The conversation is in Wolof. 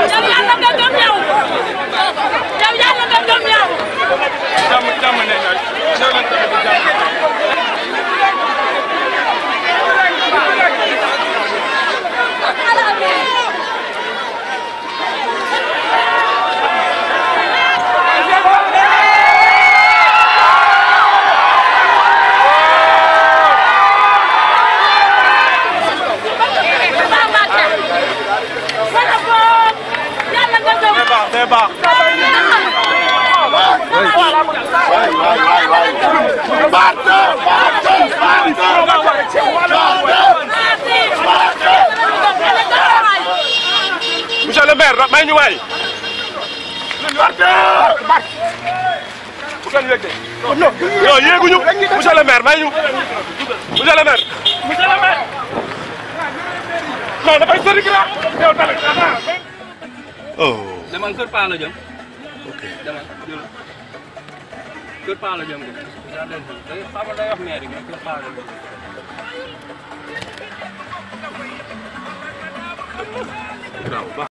yàlla nga gëm yow yàlla nga gëm yow. jàmm ne ñooy ñoo leen tamit di jàmm. Monsieur le maire may ñu waay. bu kenn yëg de. non yéeguñu. monsieur le maire may ñu. monsieur le maire. monsieur le maire. non dafay sori la. yow tamit. oh. demal kër Paa la jëm. ok demal jël kër Paa la jëm de. xam nga day wax maire yi kër Paa la jëm.